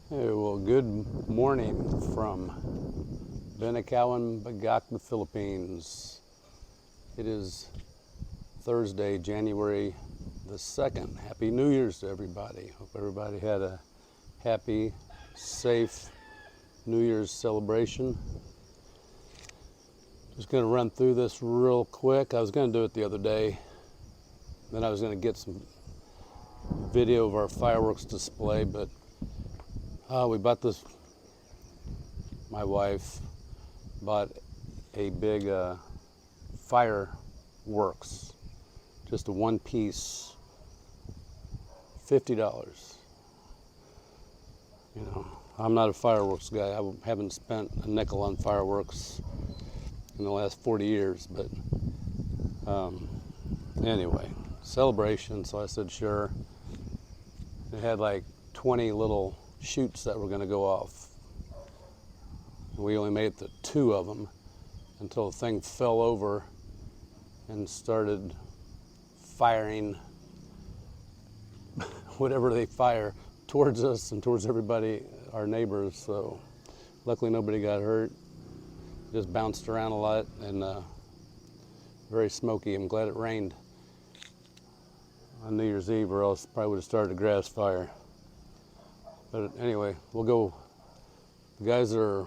Hey, well, good morning from Benakawan, Bagak, the Philippines. It is Thursday, January the 2nd. Happy New Year's to everybody. Hope everybody had a happy, safe New Year's celebration. Just going to run through this real quick. I was going to do it the other day. Then I was going to get some video of our fireworks display, but we bought this. My wife bought a big fireworks, just a one piece, $50. You know, I'm not a fireworks guy. I haven't spent a nickel on fireworks in the last 40 years, but anyway, celebration. So I said, sure. It had like 20 little shoots that were going to go off. We only made it to 2 of them until the thing fell over and started firing whatever they fire towards us and towards everybody, our neighbors. So luckily nobody got hurt. Just bounced around a lot and very smoky. I'm glad it rained on New Year's Eve, or else probably would have started a grass fire. But anyway, we'll go. The guys are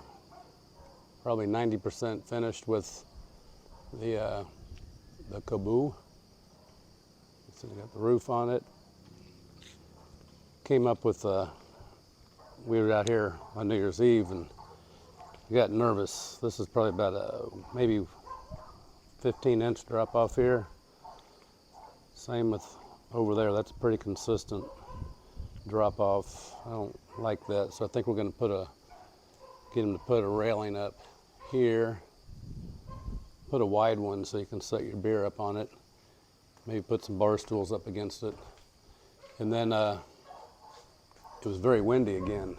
probably 90% finished with the kaboo. So we got the roof on it. Came up with, we were out here on New Year's Eve and we got nervous. This is probably about a maybe 15-inch drop off here. Same with over there. That's pretty consistent drop off. I don't like that, so I think we're going to get him to put a railing up here, put a wide one so you can set your beer up on it, maybe put some bar stools up against it. And then it was very windy again,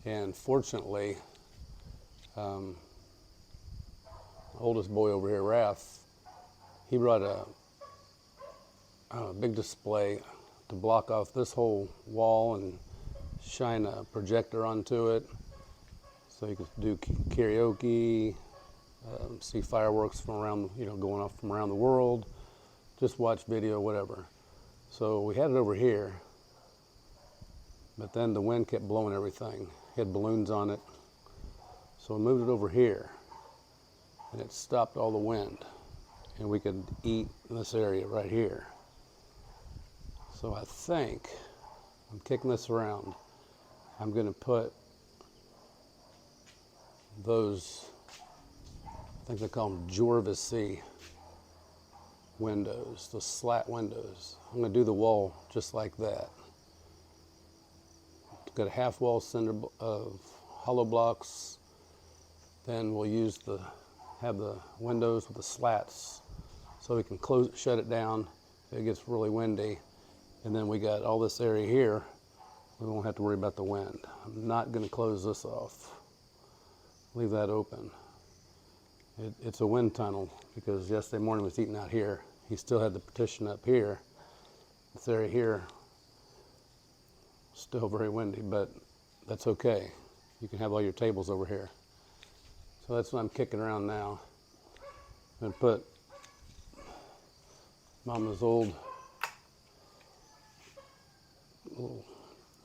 and fortunately oldest boy over here, Raph, he brought a big display to block off this whole wall and shine a projector onto it so you could do karaoke, see fireworks from around, going off from around the world, just watch video, whatever. So we had it over here, but then the wind kept blowing everything. It had balloons on it. So we moved it over here and it stopped all the wind and we could eat in this area right here. So I think, I'm kicking this around, I'm going to put those, I think they call them Jorvisi windows, the slat windows. I'm going to do the wall just like that. Got a half wall cinder of hollow blocks. Then we'll have the windows with the slats so we can shut it down if it gets really windy. And then we got all this area here. We won't have to worry about the wind. I'm not going to close this off. Leave that open. It's a wind tunnel because yesterday morning was eating out here. He still had the partition up here. This area here, still very windy, but that's okay. You can have all your tables over here. So that's what I'm kicking around now. I'm going to put Mama's old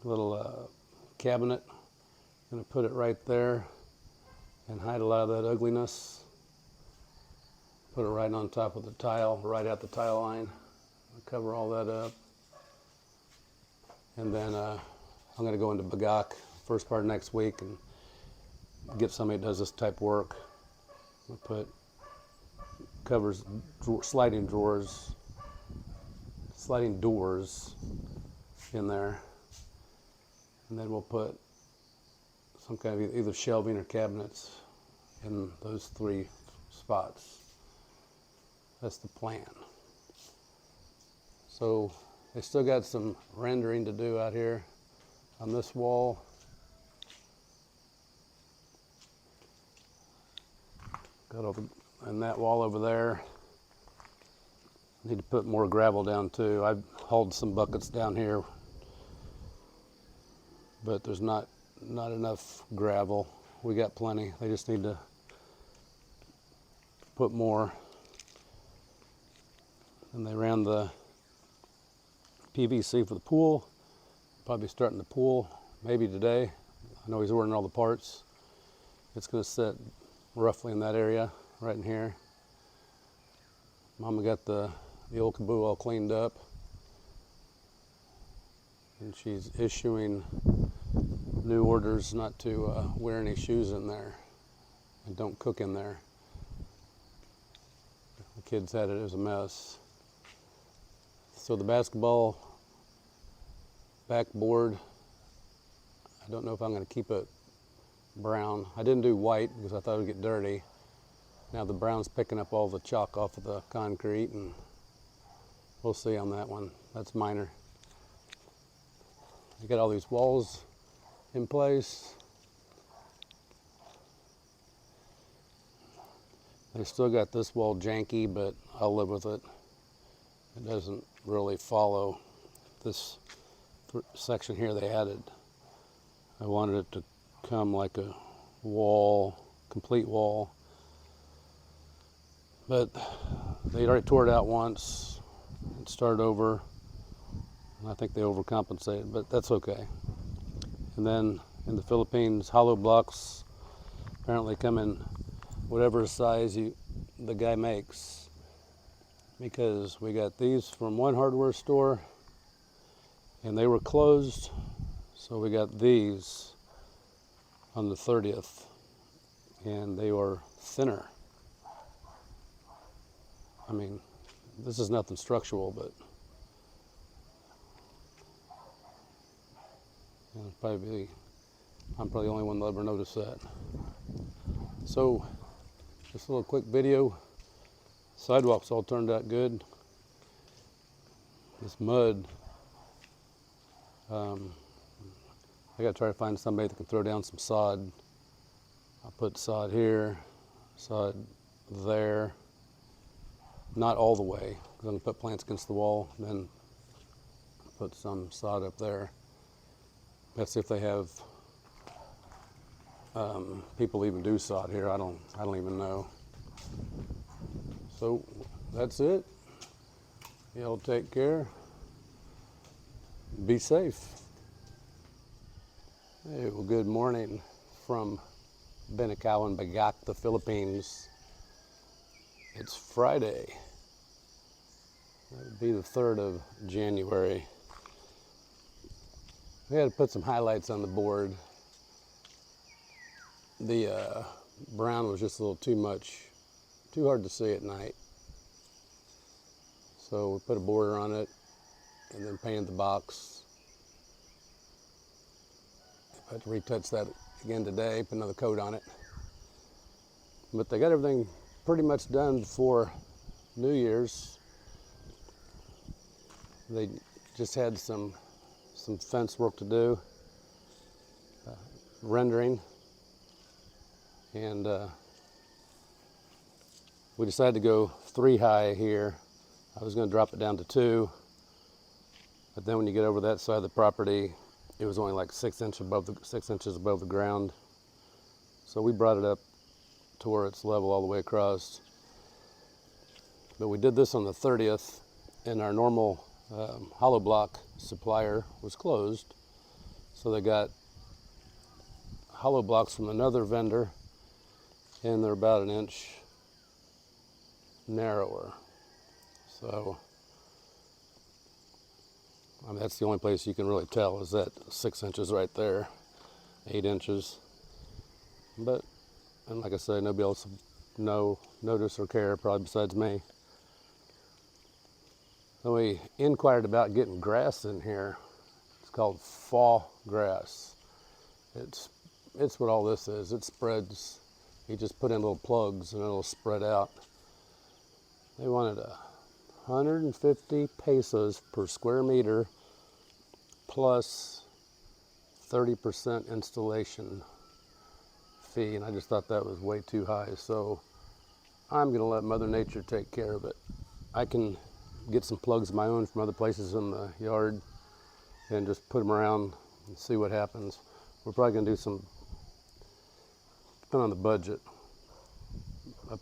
little cabinet. I'm going to put it right there and hide a lot of that ugliness. Put it right on top of the tile, right at the tile line. I'll cover all that up. And then I'm going to go into Bagak first part of next week and get somebody that does this type of work. We'll put covers, sliding doors in there. And then we'll put some kind of either shelving or cabinets in those 3 spots. That's the plan. So they still got some rendering to do out here on this wall. Got all and that wall over there. Need to put more gravel down too. I've hauled some buckets down here, but there's not not enough gravel. We got plenty. They just need to put more. And they ran the PVC for the pool. Probably starting the pool maybe today. I know he's ordering all the parts. It's going to sit roughly in that area right in here. Mama got the old caboose all cleaned up, and she's issuing new orders not to wear any shoes in there and don't cook in there. The kids had it as a mess. So the basketball backboard, I don't know if I'm going to keep it brown. I didn't do white because I thought it would get dirty. Now the brown's picking up all the chalk off of the concrete, and we'll see on that one. That's minor. You got all these walls in place. They still got this wall janky, but I'll live with it. It doesn't really follow this section here they added. I wanted it to come like a wall, complete wall. But they already tore it out once and started over. And I think they overcompensated, but that's okay. And then in the Philippines, hollow blocks apparently come in whatever size the guy makes. Because we got these from one hardware store and they were closed. So we got these on the 30th and they were thinner. I mean, this is nothing structural, but I'm probably the only one that ever noticed that. So, just a little quick video. Sidewalks all turned out good. This mud, I gotta try to find somebody that can throw down some sod. I'll put sod here, sod there. Not all the way, because I'm going to put plants against the wall, then put some sod up there. Let's see if they have people even do sod here. I don't even know. So that's it. Y'all take care. Be safe. Hey, well, good morning from Binacawan, Bagak, the Philippines. It's Friday. That would be the 3rd of January. We had to put some highlights on the board. The brown was just a little too much, too hard to see at night. So we put a border on it and then painted the box. I have to retouch that again today, put another coat on it. But they got everything pretty much done before New Year's. They just had some fence work to do, rendering, and we decided to go 3 high here. I was going to drop it down to 2, but then when you get over that side of the property, it was only like 6 inches above the ground. So we brought it up to where it's level all the way across. But we did this on the 30th, and our normal hollow block supplier was closed. So they got hollow blocks from another vendor, and they're about 1 inch narrower. So I mean, that's the only place you can really tell is that 6 inches right there, 8 inches. But, and like I said, nobody else notice or care, probably besides me. So we inquired about getting grass in here. It's called fall grass. It's what all this is. It spreads. You just put in little plugs and it'll spread out. They wanted 150 pesos per square meter plus 30% installation fee, and I just thought that was way too high. So I'm going to let Mother Nature take care of it. I can get some plugs of my own from other places in the yard and just put them around and see what happens. we're probably going to do some, depending on the budget,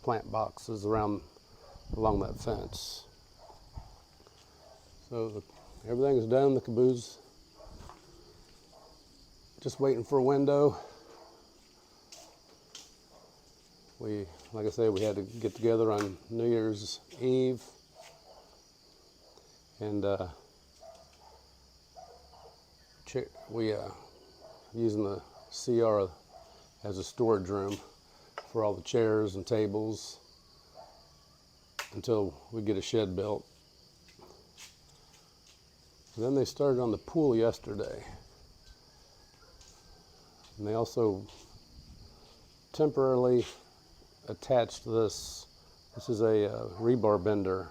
plant boxes along that fence. So everything is done. The caboose just waiting for a window. Like I said, we had to get together on New Year's Eve, and we using the CR as a storage room for all the chairs and tables until we get a shed built. And then they started on the pool yesterday, and they also temporarily attached this. This is a rebar bender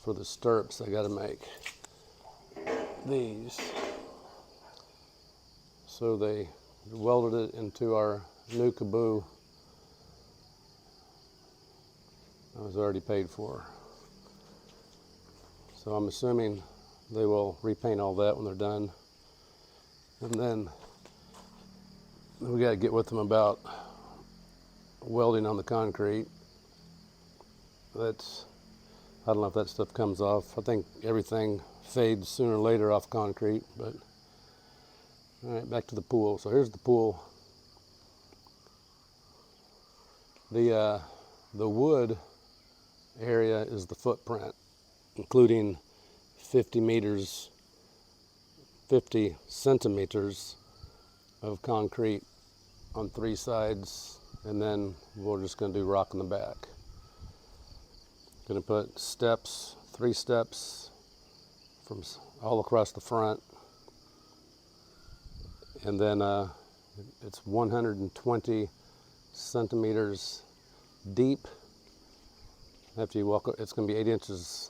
for the stirrups they got to make. These. So they welded it into our new caboose. That was already paid for. So I'm assuming they will repaint all that when they're done. And then we got to get with them about welding on the concrete. I don't know if that stuff comes off. I think everything fades sooner or later off concrete, but all right, back to the pool. So here's the pool. The wood area is the footprint, including 50 centimeters of concrete on 3 sides, and then we're just going to do rock in the back. Going to put steps, 3 steps from all across the front, and then it's 120 centimeters deep. After you walk, it's going to be 8 inches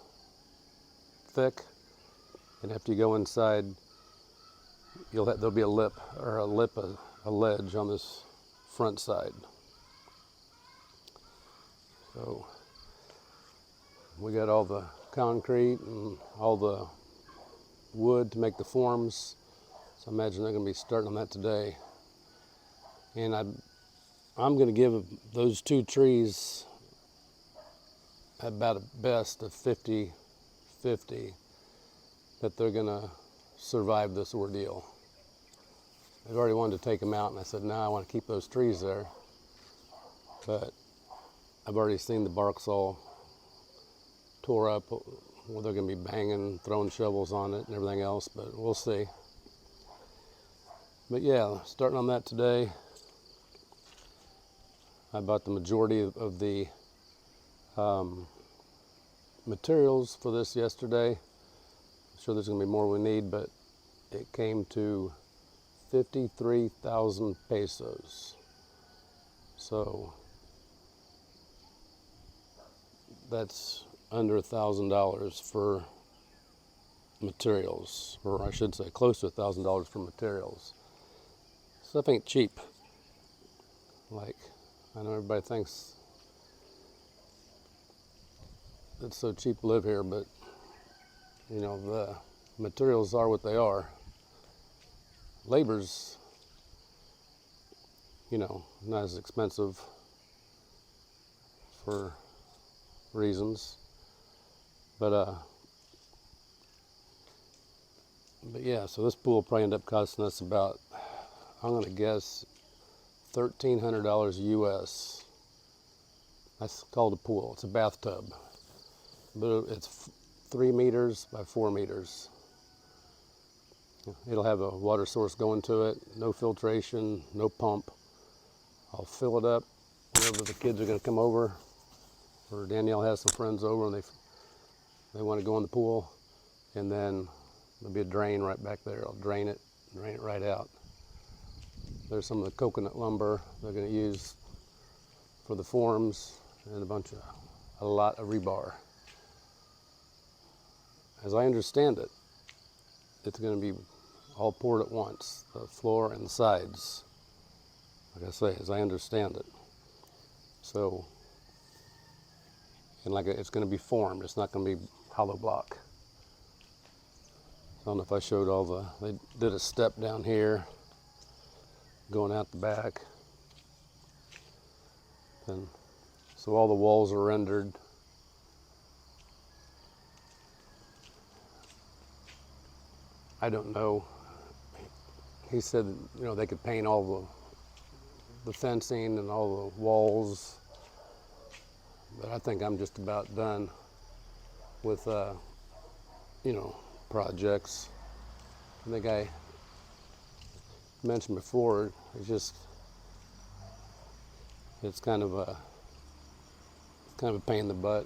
thick, and after you go inside, there'll be a ledge on this front side. So we got all the concrete and all the wood to make the forms. So I imagine they're going to be starting on that today. And I'm going to give those 2 trees about a best of 50-50 that they're going to survive this ordeal. They've already wanted to take them out, and I said, no, I want to keep those trees there. But I've already seen the barks all tore up. Well, they're going to be banging, throwing shovels on it and everything else, but we'll see. But yeah, starting on that today. I bought the majority of the materials for this yesterday. I'm sure there's going to be more we need, but it came to 53,000 pesos. So that's under $1,000 for materials, or I should say close to $1,000 for materials. Stuff ain't cheap. Like, I know everybody thinks it's so cheap to live here, but you know, the materials are what they are. Labor's, you know, not as expensive for reasons, but yeah, so this pool will probably end up costing us about, I'm going to guess, $1,300 US. That's called a pool. It's a bathtub, but it's 3 meters by 4 meters. It'll have a water source going to it, no filtration, no pump. I'll fill it up whenever the kids are going to come over, or Danielle has some friends over and they want to go in the pool, and then there'll be a drain right back there. I'll drain it right out. There's some of the coconut lumber they're going to use for the forms, and a lot of rebar. As I understand it, it's going to be all poured at once, the floor and the sides. Like I say, as I understand it. So, and it's going to be formed. It's not going to be hollow block. I don't know if I showed they did a step down here. going out the back. And so all the walls are rendered. I don't know. He said, you know, they could paint all the fencing and all the walls, but I think I'm just about done with, you know, projects. I think I mentioned before, it's kind of a pain in the butt,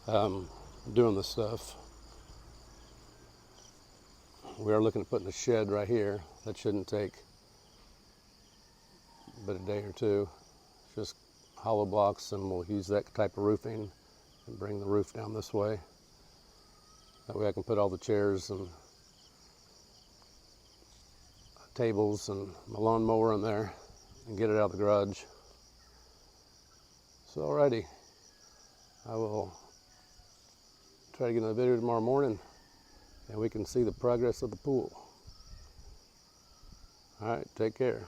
but doing the stuff. We are looking at putting a shed right here. That shouldn't take but a day or two. It's just hollow blocks, and we'll use that type of roofing and bring the roof down this way. That way I can put all the chairs and tables and my lawnmower in there and get it out of the garage. So alrighty, I will try to get another video tomorrow morning and we can see the progress of the pool. Alright, take care.